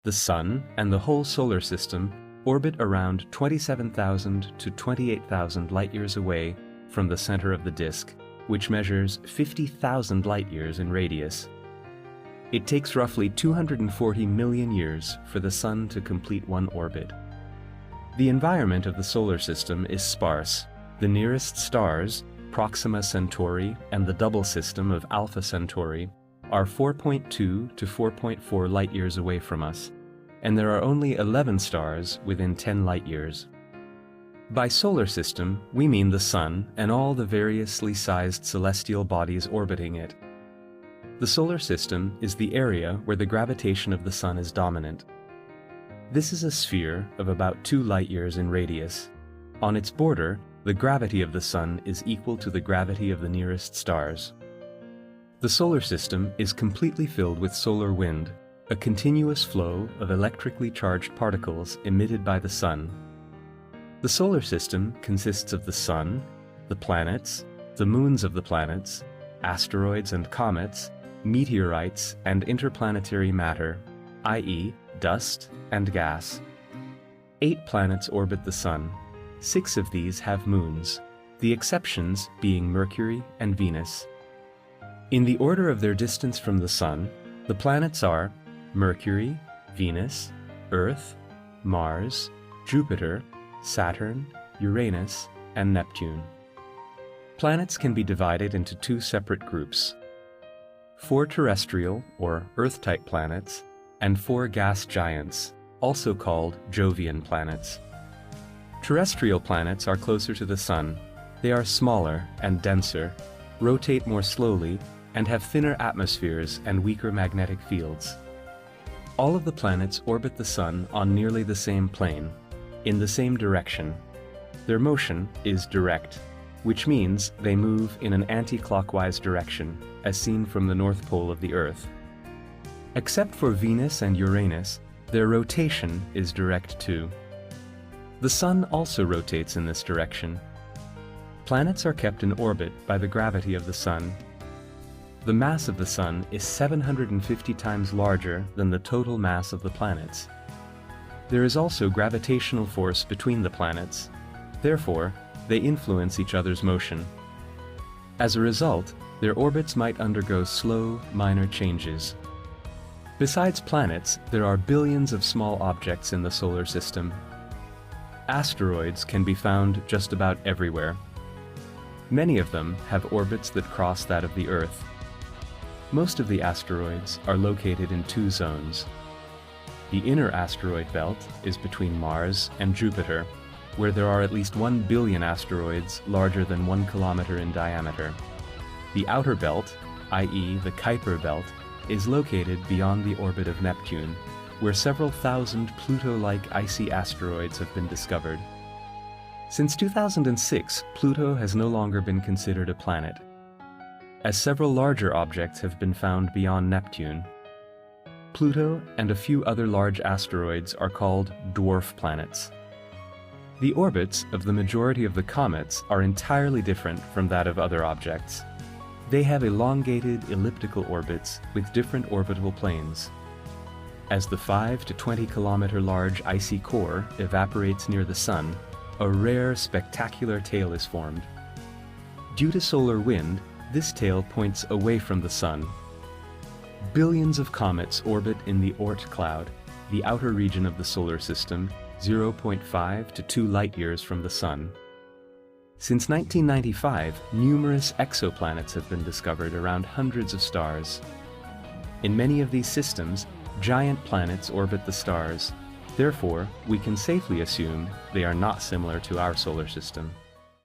The Sun and the whole solar system orbit around 27,000 to 28,000 light-years away from the center of the disk, which measures 50,000 light-years in radius. It takes roughly 240 million years for the Sun to complete one orbit. The environment of the solar system is sparse. The nearest stars, Proxima Centauri and the double system of Alpha Centauri, are 4.2 to 4.4 light-years away from us, and there are only 11 stars within 10 light-years. By solar system, we mean the Sun and all the variously sized celestial bodies orbiting it. The solar system is the area where the gravitation of the Sun is dominant. This is a sphere of about 2 light-years in radius. On its border, the gravity of the Sun is equal to the gravity of the nearest stars. The solar system is completely filled with solar wind, a continuous flow of electrically charged particles emitted by the Sun. The solar system consists of the Sun, the planets, the moons of the planets, asteroids and comets, meteorites and interplanetary matter, i.e., dust and gas. 8 planets orbit the Sun. 6 of these have moons, the exceptions being Mercury and Venus. In the order of their distance from the Sun, the planets are Mercury, Venus, Earth, Mars, Jupiter, Saturn, Uranus, and Neptune. Planets can be divided into 2 separate groups: 4 terrestrial or Earth-type planets and 4 gas giants, also called Jovian planets. Terrestrial planets are closer to the Sun. They are smaller and denser, rotate more slowly, and have thinner atmospheres and weaker magnetic fields. All of the planets orbit the Sun on nearly the same plane, in the same direction. Their motion is direct, which means they move in an anti-clockwise direction, as seen from the North Pole of the Earth. Except for Venus and Uranus, their rotation is direct too. The Sun also rotates in this direction. Planets are kept in orbit by the gravity of the Sun. The mass of the Sun is 750 times larger than the total mass of the planets. There is also gravitational force between the planets. Therefore, they influence each other's motion. As a result, their orbits might undergo slow, minor changes. Besides planets, there are billions of small objects in the solar system. Asteroids can be found just about everywhere. Many of them have orbits that cross that of the Earth. Most of the asteroids are located in 2 zones. The inner asteroid belt is between Mars and Jupiter, where there are at least 1 billion asteroids larger than 1 kilometer in diameter. The outer belt, i.e. the Kuiper belt, is located beyond the orbit of Neptune, where several thousand Pluto-like icy asteroids have been discovered. Since 2006, Pluto has no longer been considered a planet, as several larger objects have been found beyond Neptune. Pluto and a few other large asteroids are called dwarf planets. The orbits of the majority of the comets are entirely different from that of other objects. They have elongated elliptical orbits with different orbital planes. As the 5 to 20 kilometer large icy core evaporates near the Sun, a rare, spectacular tail is formed. Due to solar wind, this tail points away from the Sun. Billions of comets orbit in the Oort cloud, the outer region of the solar system, 0.5 to 2 light-years from the Sun. Since 1995, numerous exoplanets have been discovered around hundreds of stars. In many of these systems, giant planets orbit the stars. Therefore, we can safely assume they are not similar to our solar system.